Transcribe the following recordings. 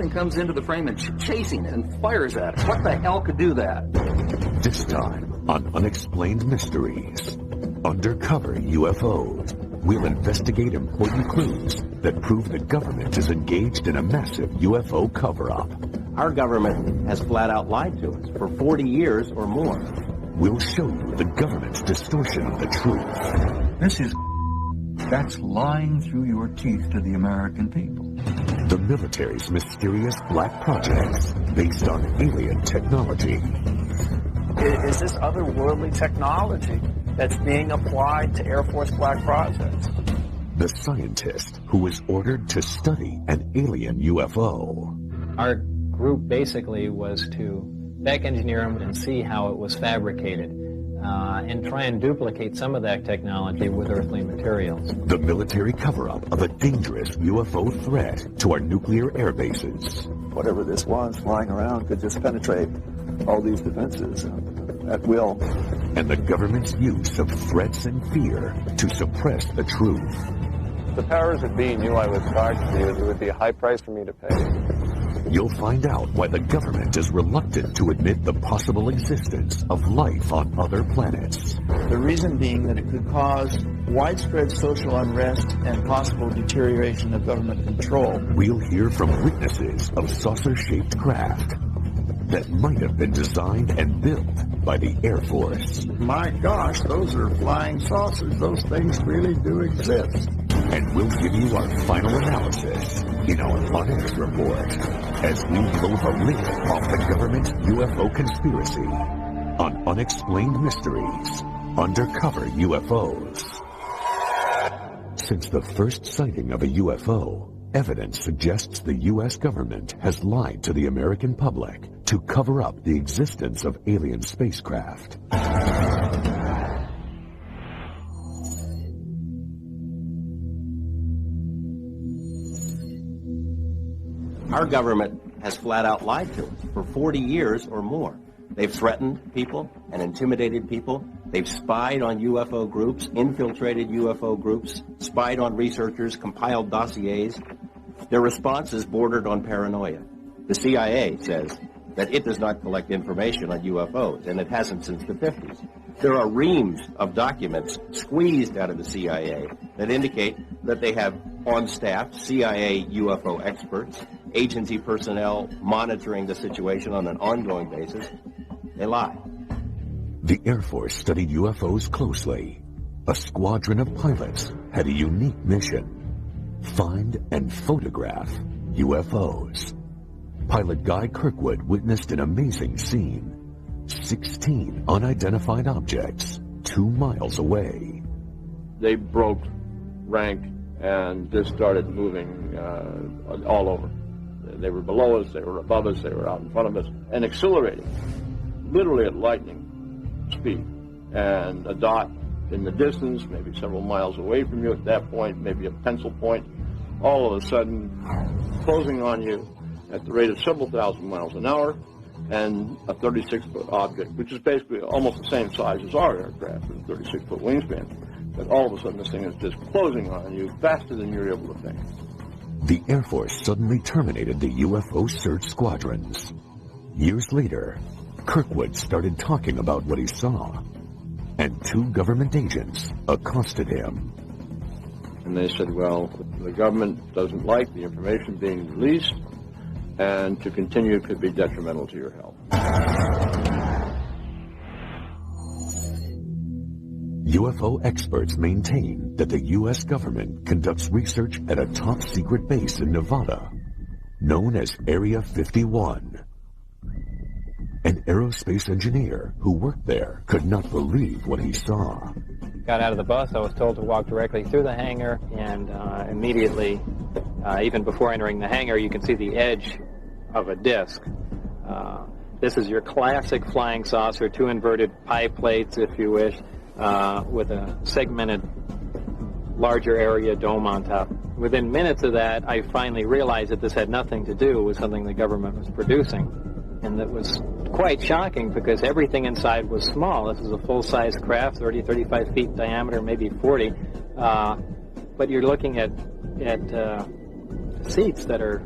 something comes into the frame and chasing it and fires at it. What the hell could do that? This time on Unexplained Mysteries, Undercover UFOs, we'll investigate important clues that prove the government is engaged in a massive UFO cover-up. Our government has flat out lied to us for 40 years or more. We'll show you the government's distortion of the truth. This is that's lying through your teeth to the American people. The military's mysterious black projects based on alien technology. Is this otherworldly technology that's being applied to Air Force black projects? The scientist who was ordered to study an alien UFO. Our group basically was to back engineer them and see how it was fabricated. And try and duplicate some of that technology with earthly materials. The military cover-up of a dangerous UFO threat to our nuclear air bases. Whatever this was flying around could just penetrate all these defenses at will. And the government's use of threats and fear to suppress the truth. If the powers that be knew I was targeted, it would be a high price for me to pay. You'll find out why the government is reluctant to admit the possible existence of life on other planets. The reason being that it could cause widespread social unrest and possible deterioration of government control. We'll hear from witnesses of saucer-shaped craft that might have been designed and built by the Air Force. My gosh, those are flying saucers. Those things really do exist. And we'll give you our final analysis in our On-X report as we blow the lid off the government UFO conspiracy on Unexplained Mysteries, Undercover UFOs. Since the first sighting of a UFO, evidence suggests the U.S. government has lied to the American public to cover up the existence of alien spacecraft. Our government has flat out lied to us for 40 years or more. They've threatened people and intimidated people. They've spied on UFO groups, infiltrated UFO groups, spied on researchers, compiled dossiers. Their response is bordered on paranoia. The CIA says that it does not collect information on UFOs, and it hasn't since the 50s. There are reams of documents squeezed out of the CIA that indicate that they have on staff CIA UFO experts, agency personnel monitoring the situation on an ongoing basis. They lie. The Air Force studied UFOs closely. A squadron of pilots had a unique mission: find and photograph UFOs. Pilot Guy Kirkwood witnessed an amazing scene. 16 unidentified objects 2 miles away. They broke rank and just started moving all over. They were below us, they were above us, they were out in front of us, and accelerating, literally at lightning speed. And a dot in the distance, maybe several miles away from you at that point, maybe a pencil point, all of a sudden closing on you at the rate of several thousand miles an hour, and a 36-foot object, which is basically almost the same size as our aircraft, with a 36-foot wingspan. But all of a sudden this thing is just closing on you faster than you're able to think. The Air Force suddenly terminated the UFO search squadrons. Years later, Kirkwood started talking about what he saw, and 2 government agents accosted him. And they said, well, the government doesn't like the information being released, and to continue could be detrimental to your health. UFO experts maintain that the U.S. government conducts research at a top-secret base in Nevada, known as Area 51. An aerospace engineer who worked there could not believe what he saw. Got out of the bus, I was told to walk directly through the hangar, and immediately, even before entering the hangar, you can see the edge of a disc. This is your classic flying saucer, 2 inverted pie plates, if you wish, with a segmented larger area dome on top. Within minutes of that, I finally realized that this had nothing to do with something the government was producing. And that was quite shocking because everything inside was small. This is a full-size craft, 30, 35 feet diameter, maybe 40. But you're looking at seats that are,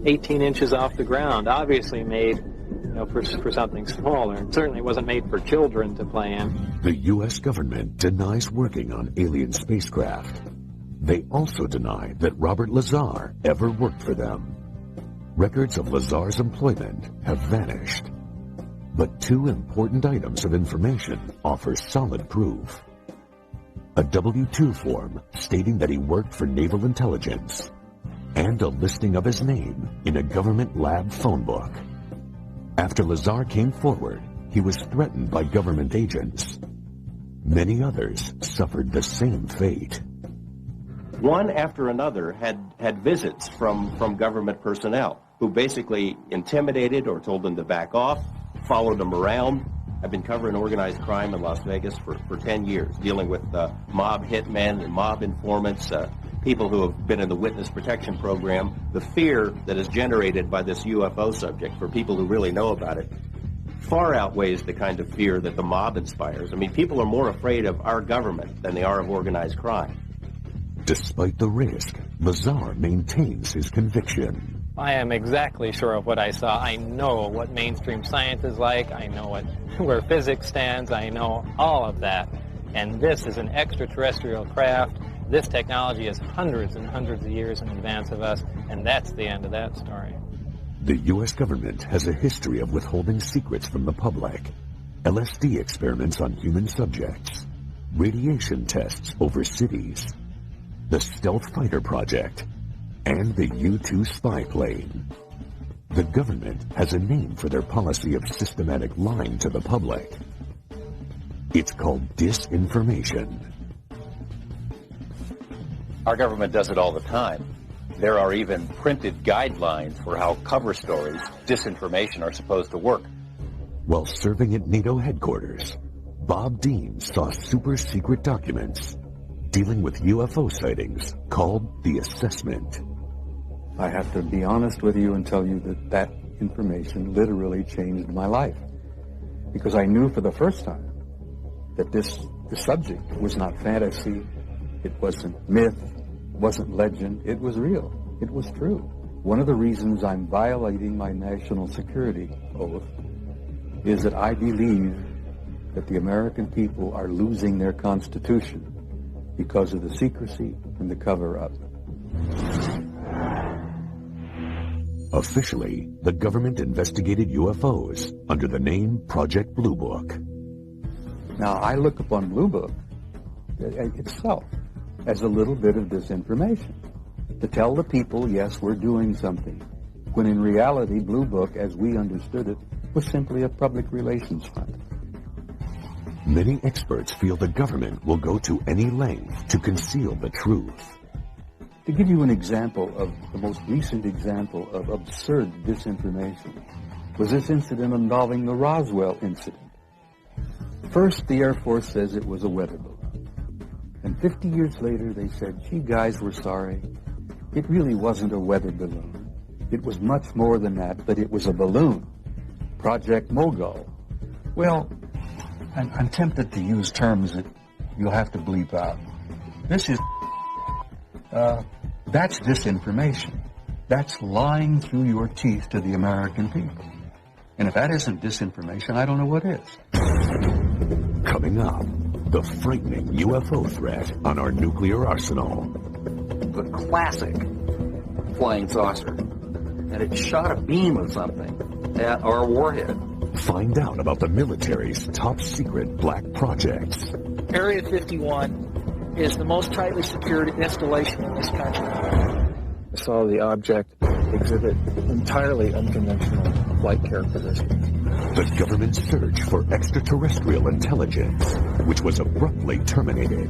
18 inches off the ground, obviously made for something smaller. It certainly wasn't made for children to play in. The U.S. government denies working on alien spacecraft. They also deny that Robert Lazar ever worked for them. Records of Lazar's employment have vanished. But two important items of information offer solid proof. A W-2 form stating that he worked for Naval Intelligence, and a listing of his name in a government lab phone book. After Lazar came forward, he was threatened by government agents. Many others suffered the same fate. One after another had visits from government personnel who basically intimidated or told them to back off, followed them around. I've been covering organized crime in Las Vegas for 10 years, dealing with mob hitmen and mob informants, people who have been in the witness protection program. The fear that is generated by this UFO subject for people who really know about it far outweighs the kind of fear that the mob inspires. I mean, people are more afraid of our government than they are of organized crime. Despite the risk, Lazar maintains his conviction. I am exactly sure of what I saw. I know what mainstream science is like. I know where physics stands. I know all of that. And this is an extraterrestrial craft. This technology is hundreds and hundreds of years in advance of us, and that's the end of that story. The U.S. government has a history of withholding secrets from the public. LSD experiments on human subjects, radiation tests over cities, the Stealth Fighter Project, and the U-2 spy plane. The government has a name for their policy of systematic lying to the public. It's called disinformation. Our government does it all the time. There are even printed guidelines for how cover stories, disinformation, are supposed to work. While serving at NATO headquarters, Bob Dean saw super-secret documents dealing with UFO sightings called the Assessment. I have to be honest with you and tell you that information literally changed my life. Because I knew for the first time that the subject was not fantasy, it wasn't myth, wasn't legend, it was real, it was true. One of the reasons I'm violating my national security oath is that I believe that the American people are losing their Constitution because of the secrecy and the cover-up. Officially, the government investigated UFOs under the name Project Blue Book. Now, I look upon Blue Book itself as a little bit of disinformation, to tell the people, yes, we're doing something, when in reality, Blue Book, as we understood it, was simply a public relations stunt. Many experts feel the government will go to any length to conceal the truth. To give you an example of the most recent example of absurd disinformation was this incident involving the Roswell incident. First, the Air Force says it was a weather balloon. And 50 years later, they said, gee, guys, we're sorry. It really wasn't a weather balloon. It was much more than that, but it was a balloon. Project Mogul. Well, I'm tempted to use terms that you'll have to bleep out. This is... that's disinformation. That's lying through your teeth to the American people. And if that isn't disinformation, I don't know what is. Coming up, the frightening UFO threat on our nuclear arsenal. The classic flying saucer. And it shot a beam of something at our warhead. Find out about the military's top secret black projects. Area 51 is the most tightly secured installation in this country. I saw the object exhibit entirely unconventional flight characteristics. The government's search for extraterrestrial intelligence, which was abruptly terminated.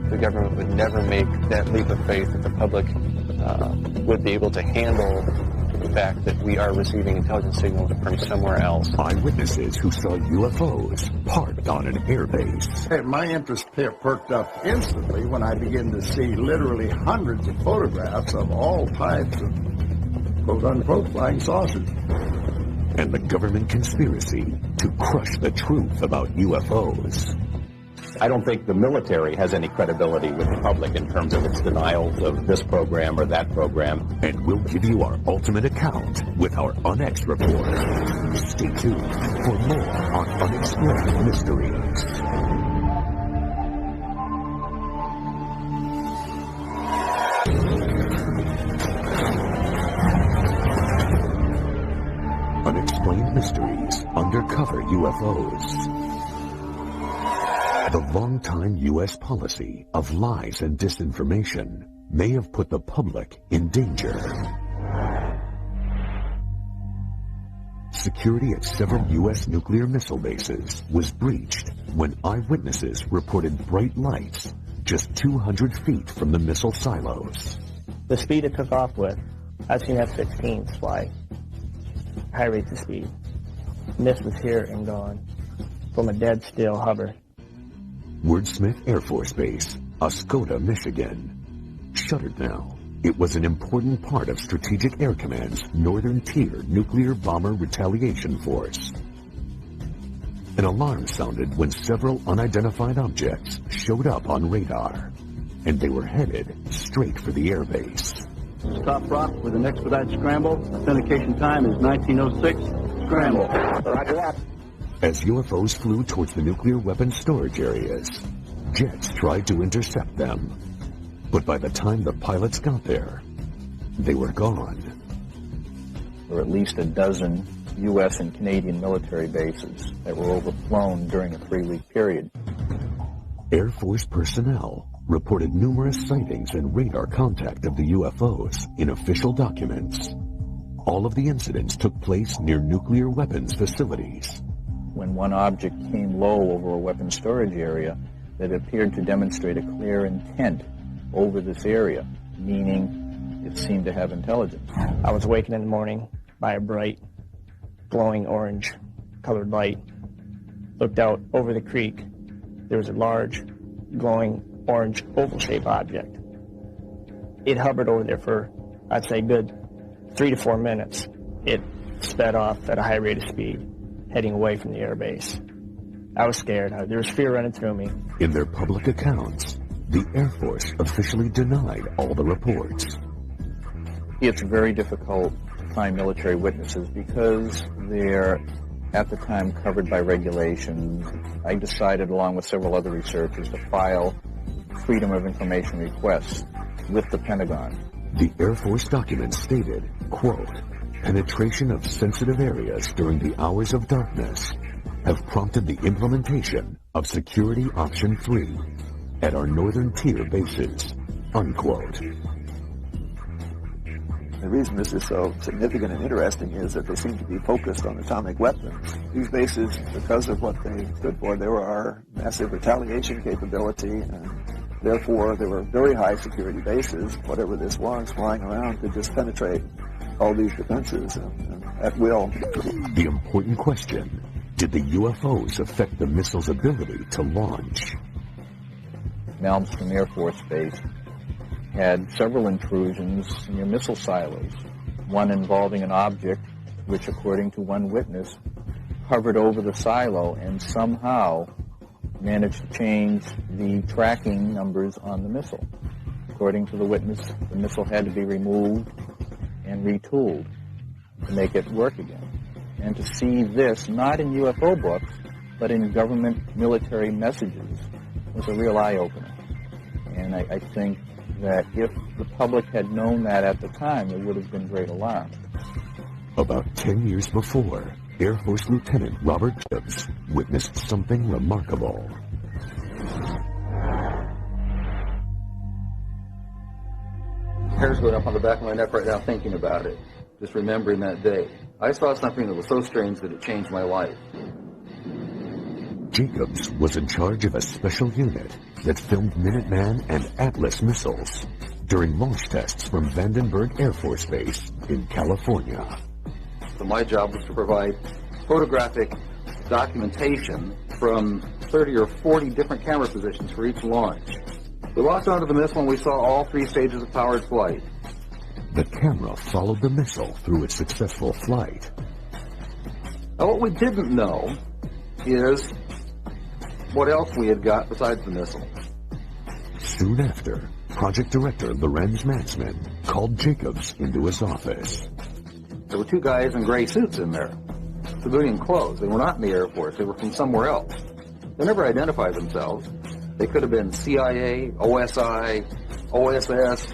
The government would never make that leap of faith that the public would be able to handle the fact that we are receiving intelligence signals from somewhere else. Eyewitnesses who saw UFOs parked on an airbase. Hey, my interest perked up instantly when I began to see literally hundreds of photographs of all types of quote-unquote flying saucers. And the government conspiracy to crush the truth about UFOs. I don't think the military has any credibility with the public in terms of its denials of this program or that program. And we'll give you our ultimate account with our UNX report. Stay tuned for more on Unexplained Mysteries. Unexplained Mysteries, Undercover UFOs. The long-time U.S. policy of lies and disinformation may have put the public in danger. Security at several U.S. nuclear missile bases was breached when eyewitnesses reported bright lights just 200 feet from the missile silos. The speed it took off with, I've seen F-16s fly high rates of speed. Mist was here and gone from a dead still hover. Wordsmith Air Force Base, Oscoda, Michigan. Shuttered now, it was an important part of Strategic Air Command's Northern Tier Nuclear Bomber Retaliation Force. An alarm sounded when several unidentified objects showed up on radar, and they were headed straight for the airbase. Stop Rock with an expedited scramble. Authentication time is 1906. Scramble. Roger that. As UFOs flew towards the nuclear weapons storage areas, jets tried to intercept them. But by the time the pilots got there, they were gone. There were at least a dozen U.S. and Canadian military bases that were overflown during a 3-week period. Air Force personnel reported numerous sightings and radar contact of the UFOs in official documents. All of the incidents took place near nuclear weapons facilities. When one object came low over a weapons storage area, that appeared to demonstrate a clear intent over this area, meaning it seemed to have intelligence. I was awakened in the morning by a bright, glowing orange colored light. Looked out over the creek. There was a large, glowing orange oval-shaped object. It hovered over there for, I'd say, good 3 to 4 minutes. It sped off at a high rate of speed, heading away from the air base. I was scared. There was fear running through me. In their public accounts, the Air Force officially denied all the reports. It's very difficult to find military witnesses because they're, at the time, covered by regulations. I decided, along with several other researchers, to file Freedom of Information requests with the Pentagon. The Air Force documents stated, quote, penetration of sensitive areas during the hours of darkness have prompted the implementation of Security Option 3 at our Northern Tier bases, unquote. The reason this is so significant and interesting is that they seem to be focused on atomic weapons. These bases, because of what they stood for, they were our massive retaliation capability, and therefore they were very high security bases. Whatever this was flying around could just penetrate all these defenses at will. The important question, did the UFOs affect the missile's ability to launch? Malmstrom Air Force Base had several intrusions near missile silos, one involving an object which, according to one witness, hovered over the silo and somehow managed to change the tracking numbers on the missile. According to the witness, the missile had to be removed and retooled to make it work again. And to see this, not in UFO books, but in government military messages, was a real eye-opener. And I think that if the public had known that at the time, there would have been great alarm. About 10 years before, Air Force Lieutenant Robert Gibbs witnessed something remarkable. Hair's going up on the back of my neck right now thinking about it, just remembering that day. I saw something that was so strange that it changed my life. Jacobs was in charge of a special unit that filmed Minuteman and Atlas missiles during launch tests from Vandenberg Air Force Base in California. So my job was to provide photographic documentation from 30 or 40 different camera positions for each launch. We launched onto the missile and we saw all 3 stages of powered flight. The camera followed the missile through its successful flight. Now what we didn't know is what else we had got besides the missile. Soon after, Project Director Lorenz Matzman called Jacobs into his office. There were two guys in gray suits in there, civilian clothes. They were not in the Air Force. They were from somewhere else. They never identified themselves. They could have been CIA, OSI, OSS.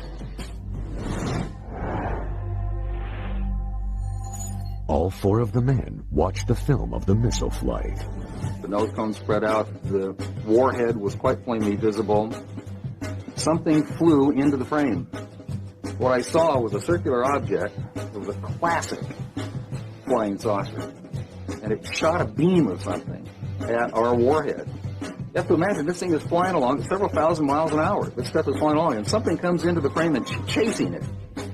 All four of the men watched the film of the missile flight. The nose cone spread out. The warhead was quite plainly visible. Something flew into the frame. What I saw was a circular object. It was a classic flying saucer. And it shot a beam of something at our warhead. You have to imagine this thing is flying along at several thousand miles an hour. This stuff is flying along, and something comes into the frame and chasing it.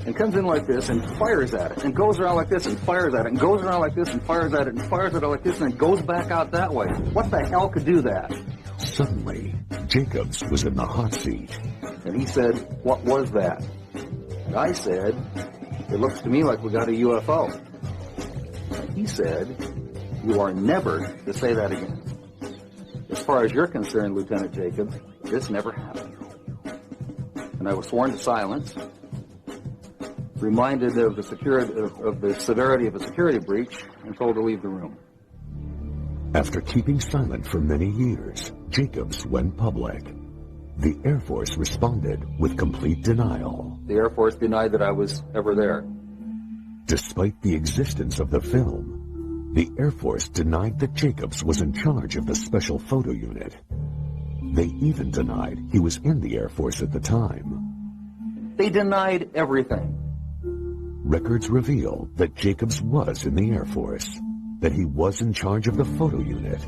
And comes in like this and fires at it, and goes around like this and fires at it, and goes around like this and fires at it, and fires at it like this, and then goes back out that way. What the hell could do that? Suddenly, Jacobs was in the hot seat. And he said, "What was that?" And I said, "It looks to me like we got a UFO." And he said, "You are never to say that again. As far as you're concerned, Lieutenant Jacobs, this never happened." And I was sworn to silence, reminded of the severity of a security breach, and told to leave the room. After keeping silent for many years, Jacobs went public. The Air Force responded with complete denial. The Air Force denied that I was ever there. Despite the existence of the film, the Air Force denied that Jacobs was in charge of the Special Photo Unit. They even denied he was in the Air Force at the time. They denied everything. Records reveal that Jacobs was in the Air Force, that he was in charge of the photo unit,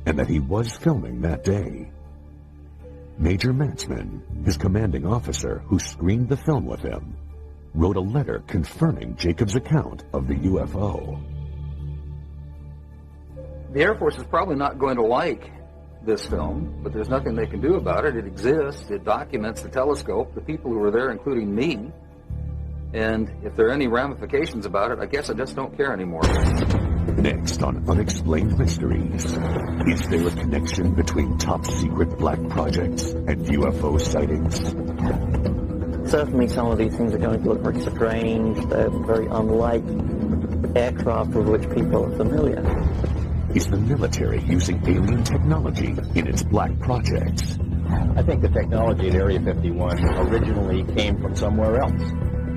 and that he was filming that day. Major Matzman, his commanding officer who screened the film with him, wrote a letter confirming Jacobs' account of the UFO. The Air Force is probably not going to like this film, but there's nothing they can do about it. It exists. It documents the telescope, the people who were there, including me. And if there are any ramifications about it, I guess I just don't care anymore. Next on Unexplained Mysteries, is there a connection between top-secret black projects and UFO sightings? Certainly some of these things are going to look very strange. They're very unlike aircraft with which people are familiar. Is the military using alien technology in its black projects? I think the technology at Area 51 originally came from somewhere else.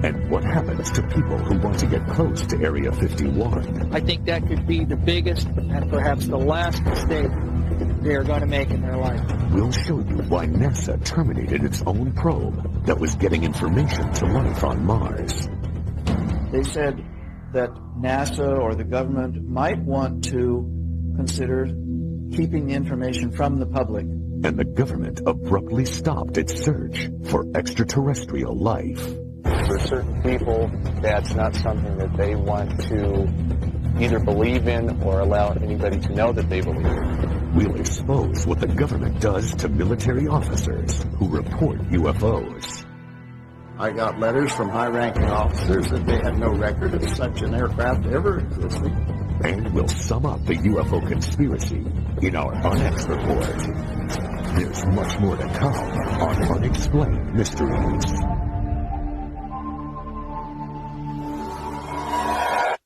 And what happens to people who want to get close to Area 51? I think that could be the biggest and perhaps the last mistake they are going to make in their life. We'll show you why NASA terminated its own probe that was getting information to life on Mars. They said that NASA or the government might want to consider keeping the information from the public. And the government abruptly stopped its search for extraterrestrial life. For certain people, that's not something that they want to either believe in or allow anybody to know that they believe in. We'll expose what the government does to military officers who report UFOs. I got letters from high-ranking officers that they had no record of such an aircraft ever existing. And we'll sum up the UFO conspiracy in our UNX report. There's much more to come on Unexplained Mysteries.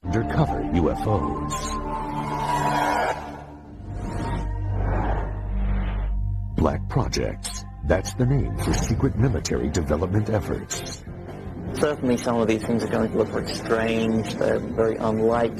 Undercover UFOs. Black projects. That's the name for secret military development efforts. Certainly some of these things are going to look very strange. They're very unlike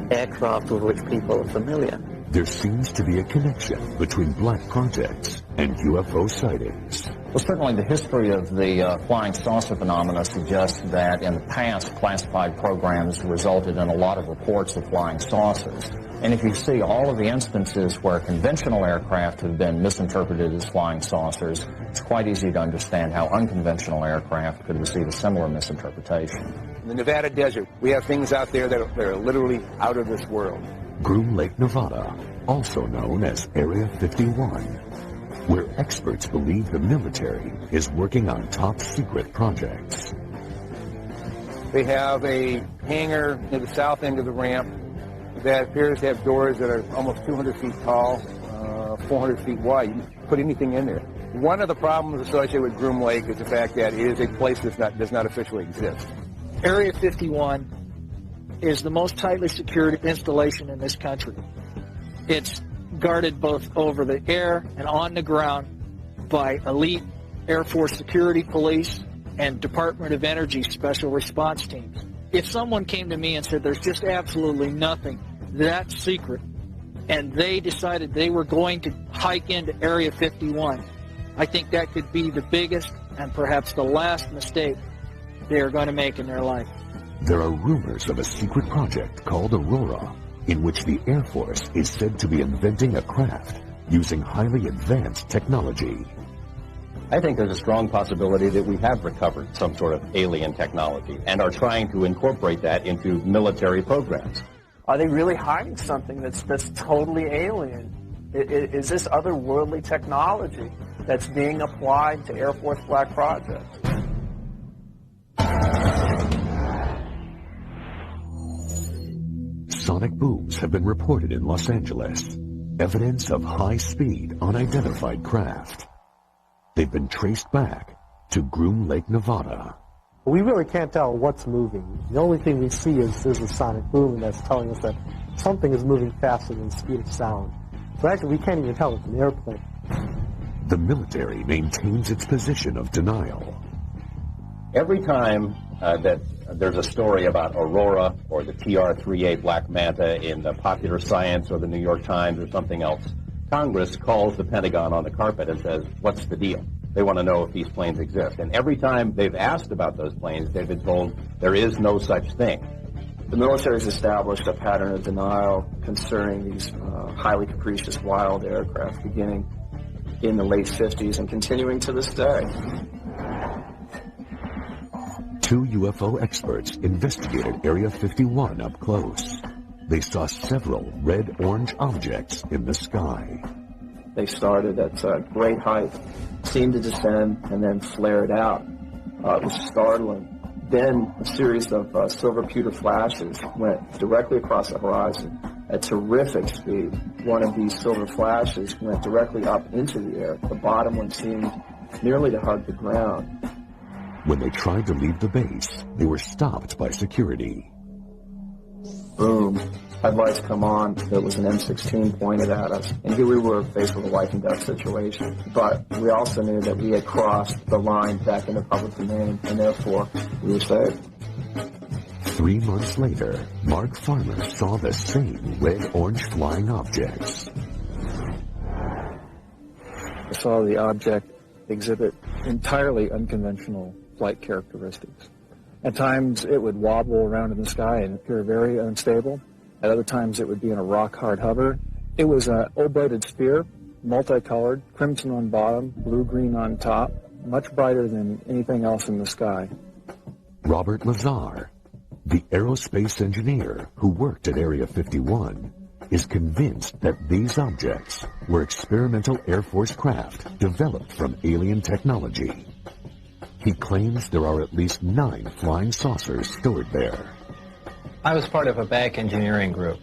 aircraft with which people are familiar. There seems to be a connection between black projects and UFO sightings. Well, certainly the history of the flying saucer phenomena suggests that in the past, classified programs resulted in a lot of reports of flying saucers. And if you see all of the instances where conventional aircraft have been misinterpreted as flying saucers, it's quite easy to understand how unconventional aircraft could receive a similar misinterpretation. In the Nevada desert, we have things out there that are literally out of this world. Groom Lake, Nevada, also known as Area 51, where experts believe the military is working on top-secret projects. They have a hangar near the south end of the ramp that appears to have doors that are almost 200 feet tall, 400 feet wide. You can put anything in there. One of the problems associated with Groom Lake is the fact that it is a place that does not officially exist. Area 51 is the most tightly secured installation in this country. It's guarded both over the air and on the ground by elite Air Force security police and Department of Energy special response teams. If someone came to me and said there's just absolutely nothing that's secret, and they decided they were going to hike into Area 51, I think that could be the biggest and perhaps the last mistake they are going to make in their life. There are rumors of a secret project called Aurora, in which the Air Force is said to be inventing a craft using highly advanced technology. I think there's a strong possibility that we have recovered some sort of alien technology and are trying to incorporate that into military programs. Are they really hiding something that's totally alien? Is this otherworldly technology that's being applied to Air Force Black projects? Sonic booms have been reported in Los Angeles, evidence of high-speed, unidentified craft. They've been traced back to Groom Lake, Nevada. We really can't tell what's moving. The only thing we see is there's a sonic boom that's telling us that something is moving faster than the speed of sound. So actually, we can't even tell it's an airplane. The military maintains its position of denial. Every time that there's a story about Aurora or the TR-3A Black Manta in the Popular Science or the New York Times or something else, Congress calls the Pentagon on the carpet and says, what's the deal? They want to know if these planes exist. And every time they've asked about those planes, they've been told there is no such thing. The military has established a pattern of denial concerning these highly capricious wild aircraft beginning in the late 50s and continuing to this day. 2 UFO experts investigated Area 51 up close. They saw several red-orange objects in the sky. They started at great height, seemed to descend, and then flared out. It was startling. Then a series of silver pewter flashes went directly across the horizon at terrific speed. One of these silver flashes went directly up into the air. The bottom one seemed nearly to hug the ground. When they tried to leave the base, they were stopped by security. Boom. Headlights come on. There was an M16 pointed at us. And here we were faced with a life and death situation. But we also knew that we had crossed the line back into public domain, and therefore we were saved. 3 months later, Mark Farmer saw the same red-orange flying objects. I saw the object exhibit entirely unconventional flight characteristics. At times, it would wobble around in the sky and appear very unstable. At other times, it would be in a rock-hard hover. It was an oblated sphere, multicolored, crimson on bottom, blue-green on top, much brighter than anything else in the sky. Robert Lazar, the aerospace engineer who worked at Area 51, is convinced that these objects were experimental Air Force craft developed from alien technology. He claims there are at least 9 flying saucers stored there. I was part of a back engineering group,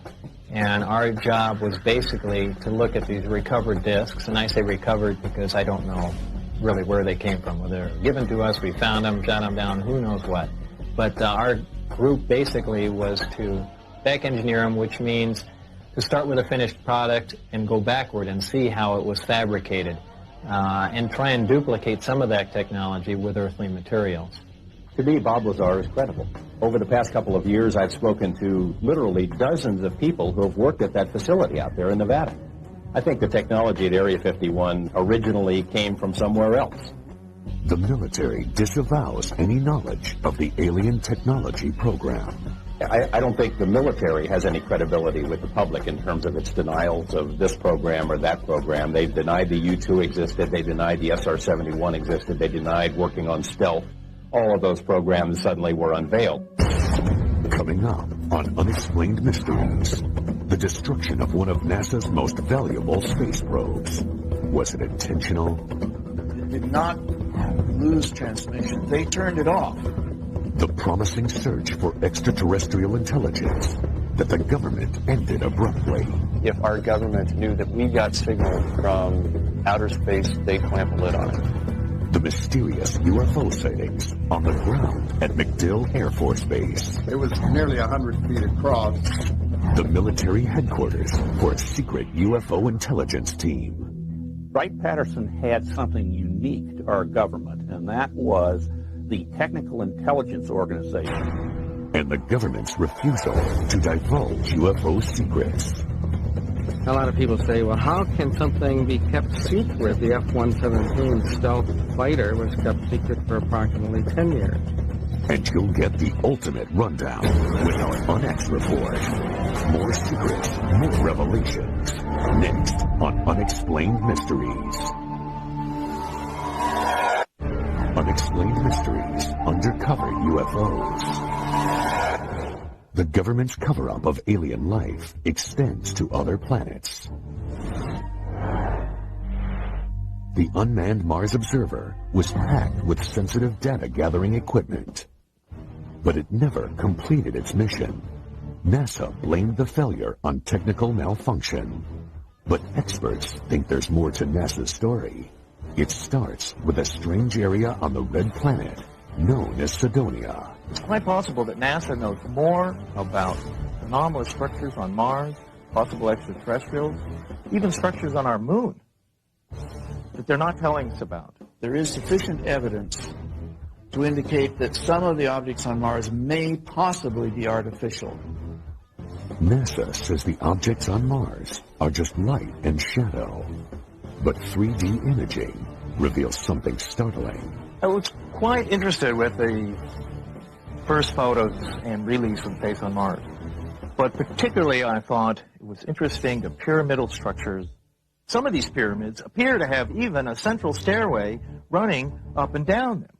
and our job was basically to look at these recovered discs, and I say recovered because I don't know really where they came from. Whether they were given to us, we found them, shot them down, who knows what. But our group basically was to back engineer them, which means to start with a finished product and go backward and see how it was fabricated, and try and duplicate some of that technology with earthly materials. To me, Bob Lazar is credible. Over the past couple of years, I've spoken to literally dozens of people who have worked at that facility out there in Nevada. I think the technology at Area 51 originally came from somewhere else. The military disavows any knowledge of the alien technology program. I don't think the military has any credibility with the public in terms of its denials of this program or that program. They've denied the U-2 existed. They denied the SR-71 existed. They denied working on stealth. All of those programs suddenly were unveiled. Coming up on Unexplained Mysteries, the destruction of one of NASA's most valuable space probes. Was it intentional? It did not lose transmission. They turned it off. The promising search for extraterrestrial intelligence that the government ended abruptly. If our government knew that we got signal from outer space, they'd clamp a lid on it. The mysterious UFO sightings on the ground at MacDill Air Force Base. It was nearly 100 feet across. The military headquarters for a secret UFO intelligence team. Wright-Patterson had something unique to our government, and that was the Technical Intelligence Organization. And the government's refusal to divulge UFO secrets. A lot of people say, well, how can something be kept secret? The F-117 stealth fighter was kept secret for approximately 10 years. And you'll get the ultimate rundown with our UNX report. More secrets, more revelations. Next on Unexplained Mysteries. Unexplained Mysteries, Undercover UFOs. The government's cover-up of alien life extends to other planets. The unmanned Mars Observer was packed with sensitive data-gathering equipment. But it never completed its mission. NASA blamed the failure on technical malfunction. But experts think there's more to NASA's story. It starts with a strange area on the red planet known as Cydonia. It's quite possible that NASA knows more about anomalous structures on Mars, possible extraterrestrials, even structures on our moon that they're not telling us about. There is sufficient evidence to indicate that some of the objects on Mars may possibly be artificial. NASA says the objects on Mars are just light and shadow. But 3D imaging reveals something startling. I was quite interested with the first photos and release of Face on Mars. But particularly I thought it was interesting the pyramidal structures. Some of these pyramids appear to have even a central stairway running up and down them.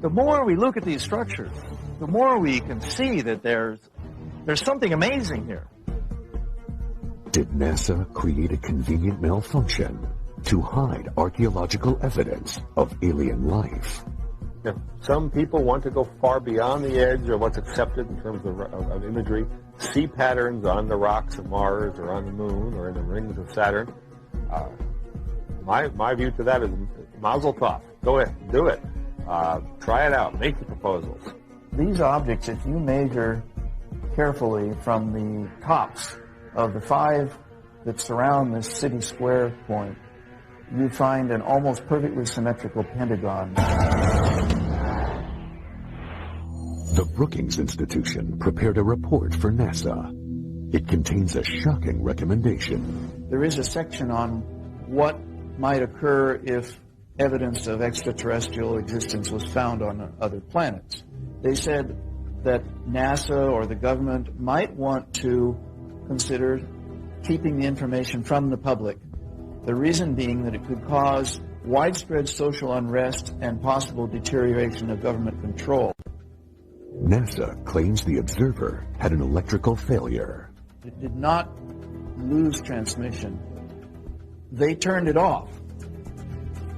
The more we look at these structures, the more we can see that there's something amazing here. Did NASA create a convenient malfunction to hide archaeological evidence of alien life? If some people want to go far beyond the edge of what's accepted in terms of imagery, see patterns on the rocks of Mars or on the Moon or in the rings of Saturn, my view to that is mazel tov. Go ahead, do it. Try it out. Make the proposals. These objects, if you measure carefully from the tops of the 5 that surround this city square point, you find an almost perfectly symmetrical pentagon. The Brookings Institution prepared a report for NASA. It contains a shocking recommendation. There is a section on what might occur if evidence of extraterrestrial existence was found on other planets. They said that NASA or the government might want to consider keeping the information from the public. The reason being that it could cause widespread social unrest and possible deterioration of government control. NASA claims the observer had an electrical failure. It did not lose transmission. They turned it off.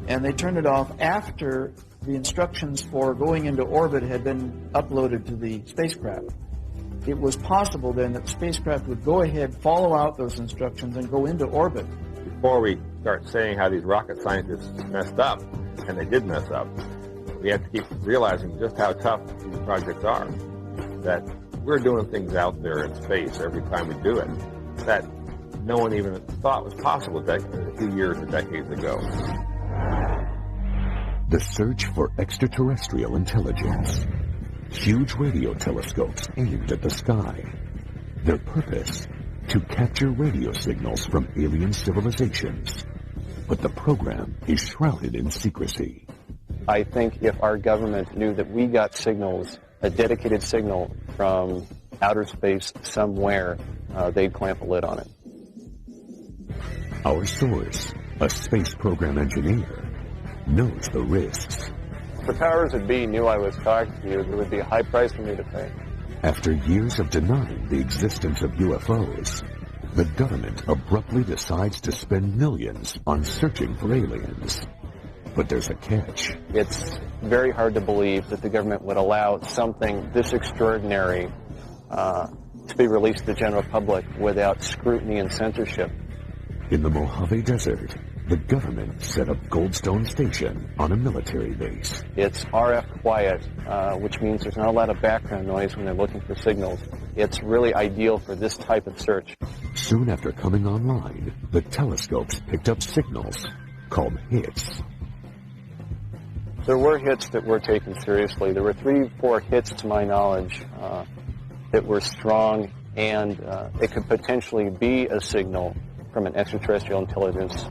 And they turned it off after the instructions for going into orbit had been uploaded to the spacecraft. It was possible then that the spacecraft would go ahead, follow out those instructions, and go into orbit. Before we start saying how these rocket scientists messed up, and they did mess up, we have to keep realizing just how tough these projects are. That we're doing things out there in space every time we do it that no one even thought was possible a few years or decades ago. The search for extraterrestrial intelligence. Huge radio telescopes aimed at the sky. Their purpose? To capture radio signals from alien civilizations. But the program is shrouded in secrecy. I think if our government knew that we got signals, a dedicated signal from outer space somewhere, they'd clamp a lid on it. Our source, a space program engineer, knows the risks. If the powers that be knew I was talking to you, it would be a high price for me to pay. After years of denying the existence of UFOs, the government abruptly decides to spend millions on searching for aliens. But there's a catch. It's very hard to believe that the government would allow something this extraordinary to be released to the general public without scrutiny and censorship. In the Mojave Desert, the government set up Goldstone Station on a military base. It's RF quiet, which means there's not a lot of background noise when they're looking for signals. It's really ideal for this type of search. Soon after coming online, the telescopes picked up signals called hits. There were hits that were taken seriously. There were 3-4 hits, to my knowledge, that were strong, and it could potentially be a signal from an extraterrestrial intelligence.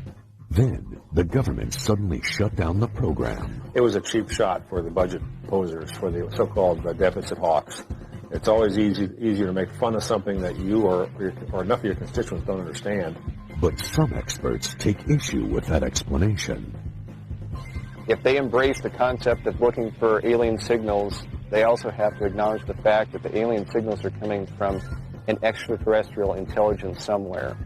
Then, the government suddenly shut down the program. It was a cheap shot for the budget posers, for the so-called deficit hawks. It's always easier to make fun of something that you or enough of your constituents don't understand. But some experts take issue with that explanation. If they embrace the concept of looking for alien signals, they also have to acknowledge the fact that the alien signals are coming from an extraterrestrial intelligence somewhere.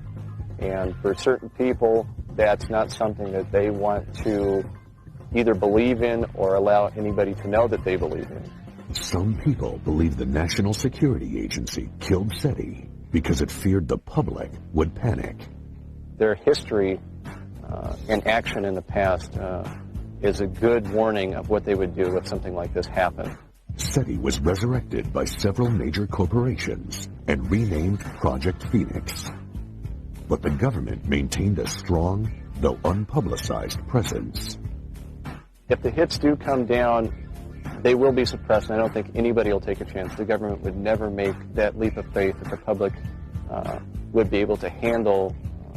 And for certain people, that's not something that they want to either believe in or allow anybody to know that they believe in. Some people believe the National Security Agency killed SETI because it feared the public would panic. Their history and action in the past is a good warning of what they would do if something like this happened. SETI was resurrected by several major corporations and renamed Project Phoenix. But the government maintained a strong, though unpublicized, presence. If the hits do come down, they will be suppressed, and I don't think anybody will take a chance. The government would never make that leap of faith that the public would be able to handle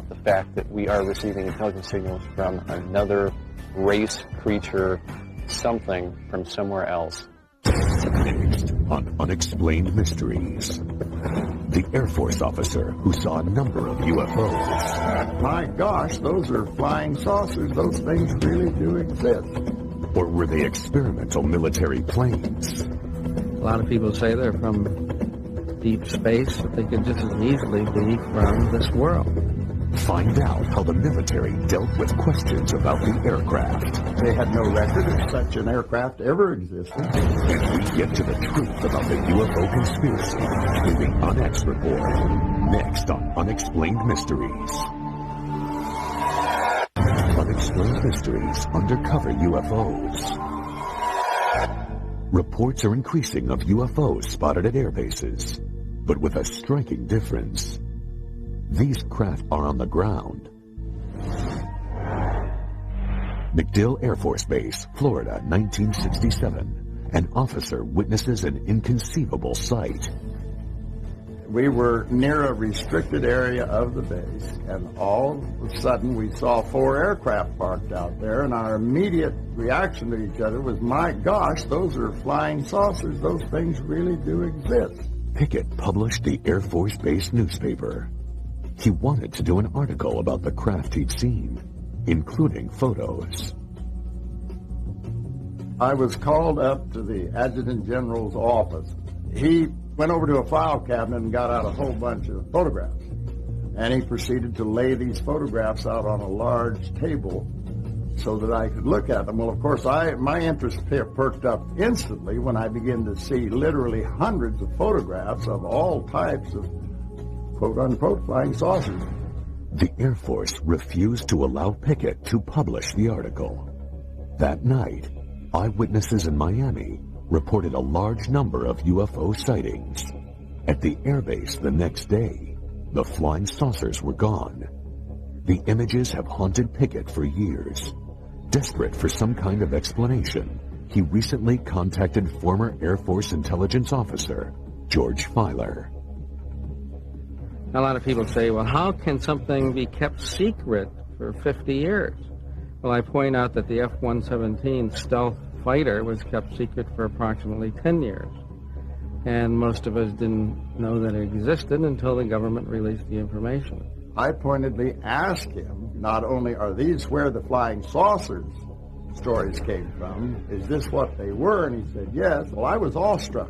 the fact that we are receiving intelligence signals from another race, creature, something from somewhere else. Next on Unexplained Mysteries, the Air Force officer who saw a number of UFOs. My gosh, those are flying saucers. Those things really do exist. Or were they experimental military planes? A lot of people say they're from deep space, but they could just as easily be from this world. Find out how the military dealt with questions about the aircraft. They had no record of such an aircraft ever existed. And we get to the truth about the UFO conspiracy through the UNX report. Next on Unexplained Mysteries. Unexplained Mysteries Undercover UFOs. Reports are increasing of UFOs spotted at air bases, but with a striking difference. These craft are on the ground. MacDill Air Force Base, Florida, 1967. An officer witnesses an inconceivable sight. We were near a restricted area of the base, and all of a sudden we saw 4 aircraft parked out there, and our immediate reaction to each other was, my gosh, those are flying saucers. Those things really do exist. Pickett published the Air Force Base newspaper. He wanted to do an article about the craft he'd seen, including photos. I was called up to the Adjutant General's office. He went over to a file cabinet and got out a whole bunch of photographs. And he proceeded to lay these photographs out on a large table so that I could look at them. Well, of course, my interest perked up instantly when I began to see literally hundreds of photographs of all types of quote-unquote flying saucers. The Air Force refused to allow Pickett to publish the article. That night, eyewitnesses in Miami reported a large number of UFO sightings. At the airbase the next day, the flying saucers were gone. The images have haunted Pickett for years. Desperate for some kind of explanation, he recently contacted former Air Force intelligence officer George Filer. A lot of people say, well, how can something be kept secret for 50 years? Well, I point out that the F-117 stealth fighter was kept secret for approximately 10 years. And most of us didn't know that it existed until the government released the information. I pointedly asked him, not only are these where the flying saucers stories came from, is this what they were? And he said, yes. Well, I was awestruck.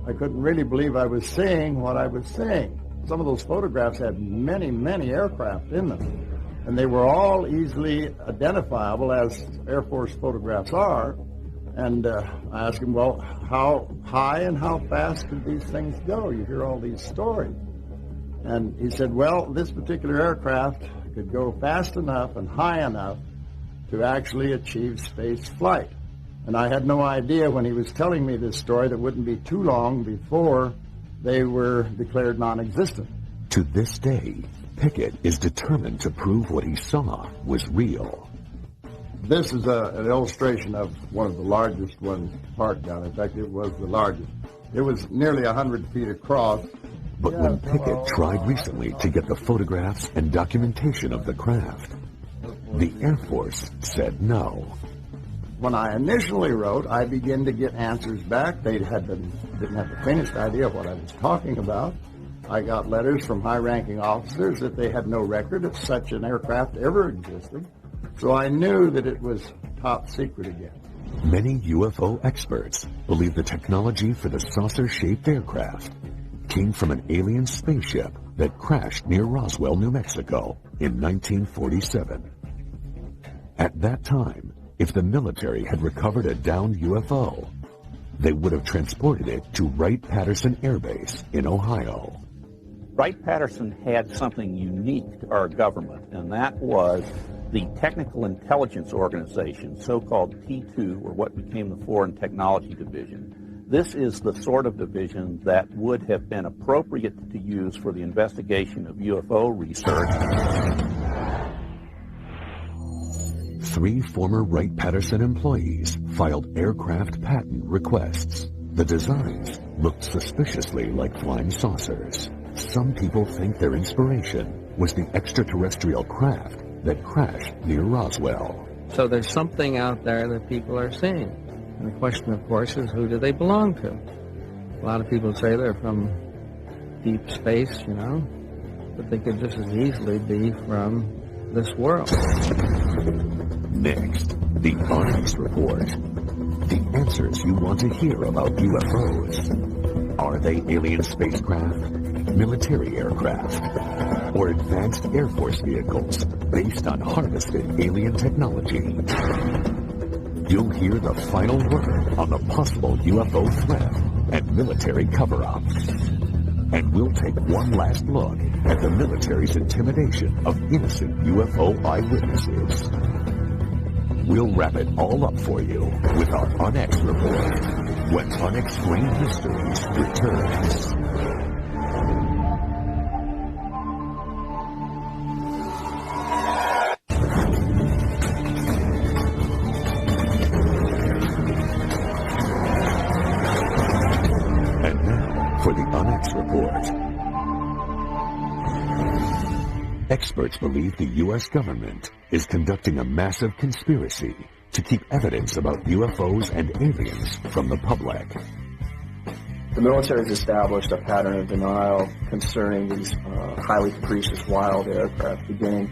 I couldn't really believe I was seeing what I was seeing. Some of those photographs had many, many aircraft in them. And they were all easily identifiable, as Air Force photographs are. And I asked him, well, how high and how fast did these things go? You hear all these stories. And he said, well, this particular aircraft could go fast enough and high enough to actually achieve space flight. And I had no idea when he was telling me this story that it wouldn't be too long before they were declared non-existent. To this day, Pickett is determined to prove what he saw was real. This is an illustration of one of the largest ones parked down. In fact, it was the largest. It was nearly 100 feet across. But when Pickett tried recently to get the photographs and documentation of the craft, the Air Force said no. When I initially wrote, I began to get answers back. They didn't have the faintest idea what I was talking about. I got letters from high-ranking officers that they had no record of such an aircraft ever existing. So I knew that it was top secret again. Many UFO experts believe the technology for the saucer-shaped aircraft came from an alien spaceship that crashed near Roswell, New Mexico in 1947. At that time, if the military had recovered a downed UFO, they would have transported it to Wright-Patterson Air Base in Ohio. Wright-Patterson had something unique to our government, and that was the Technical Intelligence Organization, so-called P2, or what became the Foreign Technology Division. This is the sort of division that would have been appropriate to use for the investigation of UFO research. 3 former Wright-Patterson employees filed aircraft patent requests. The designs looked suspiciously like flying saucers. Some people think their inspiration was the extraterrestrial craft that crashed near Roswell. So there's something out there that people are seeing. And the question, of course, is who do they belong to? A lot of people say they're from deep space, you know, but they could just as easily be from this world. Next, the Onyx Report. The answers you want to hear about UFOs. Are they alien spacecraft, military aircraft, or advanced Air Force vehicles based on harvested alien technology? You'll hear the final word on the possible UFO threat and military cover-up. And we'll take one last look at the military's intimidation of innocent UFO eyewitnesses. We'll wrap it all up for you with our Onyx Report when Unexplained Mysteries returns. For the Onyx Report. Experts believe the U.S. government is conducting a massive conspiracy to keep evidence about UFOs and aliens from the public. The military has established a pattern of denial concerning these highly capricious wild aircraft beginning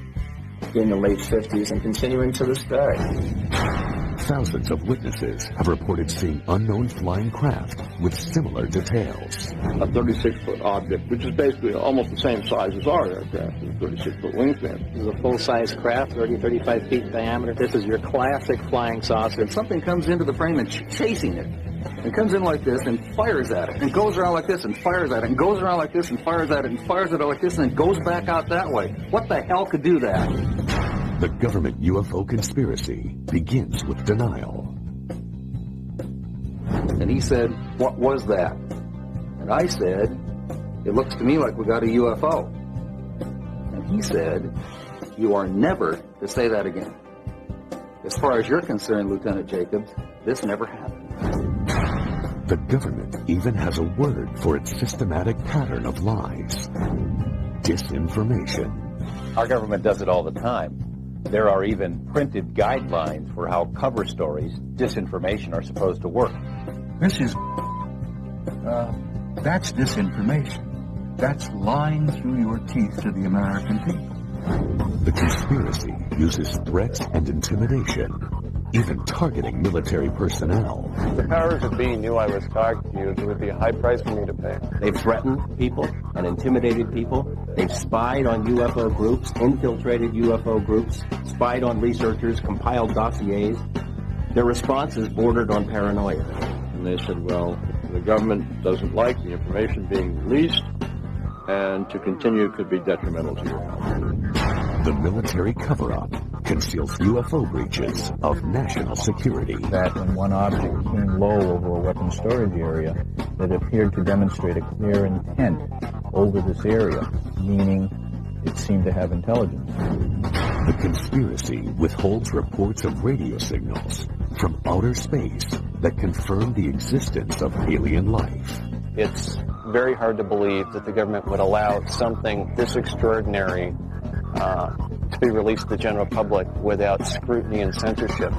in the late 50s and continuing to this day. Thousands of witnesses have reported seeing unknown flying craft with similar details. A 36-foot object, which is basically almost the same size as our aircraft, a 36-foot wingspan. This is a full-size craft, 35 feet in diameter. This is your classic flying saucer. If something comes into the frame and chasing it, and comes in like this and fires at it, and goes around like this and fires at it, and goes around like this and fires at it, and fires at it like this, and then goes back out that way. What the hell could do that? The government UFO conspiracy begins with denial. And he said, "What was that?" And I said, "It looks to me like we got a UFO." And he said, "You are never to say that again. As far as you're concerned, Lieutenant Jacobs, this never happened." The government even has a word for its systematic pattern of lies: disinformation. Our government does it all the time. There are even printed guidelines for how cover stories, disinformation, are supposed to work. That's disinformation. That's lying through your teeth to the American people. The conspiracy uses threats and intimidation, even targeting military personnel. The powers that be knew I was talking to you. It would be a high price for me to pay. They've threatened people and intimidated people. They've spied on UFO groups, infiltrated UFO groups, spied on researchers, compiled dossiers. Their responses bordered on paranoia. And they said, well, the government doesn't like the information being released, and to continue could be detrimental to your health. The military cover-up conceals UFO breaches of national security. That when one object came low over a weapons storage area, it appeared to demonstrate a clear intent over this area, meaning it seemed to have intelligence. The conspiracy withholds reports of radio signals from outer space that confirm the existence of alien life. It's very hard to believe that the government would allow something this extraordinary to be released to the general public without scrutiny and censorship.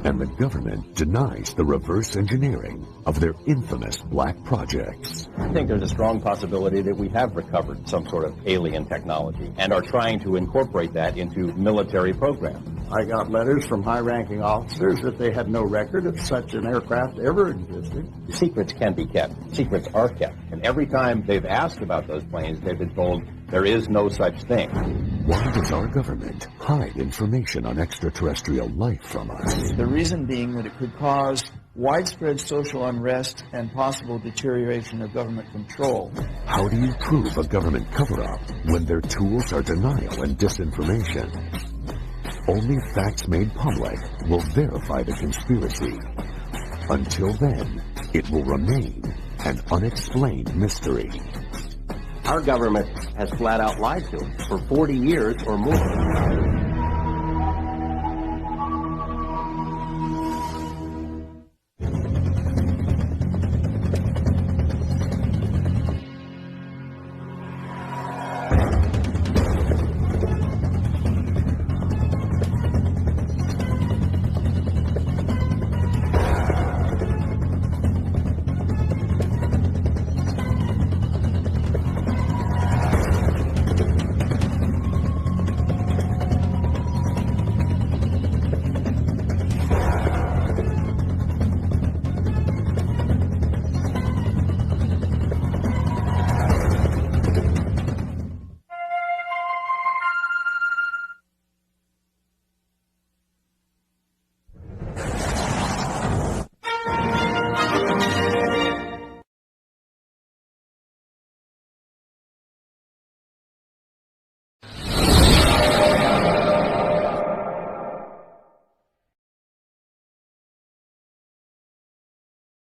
And the government denies the reverse engineering of their infamous black projects. I think there's a strong possibility that we have recovered some sort of alien technology and are trying to incorporate that into military programs. I got letters from high-ranking officers that they had no record of such an aircraft ever existed. Secrets can be kept. Secrets are kept. And every time they've asked about those planes, they've been told there is no such thing. Why does our government hide information on extraterrestrial life from us? The reason being that it could cause widespread social unrest and possible deterioration of government control. How do you prove a government cover-up when their tools are denial and disinformation? Only facts made public will verify the conspiracy. Until then, it will remain an unexplained mystery. Our government has flat out lied to us for 40 years or more.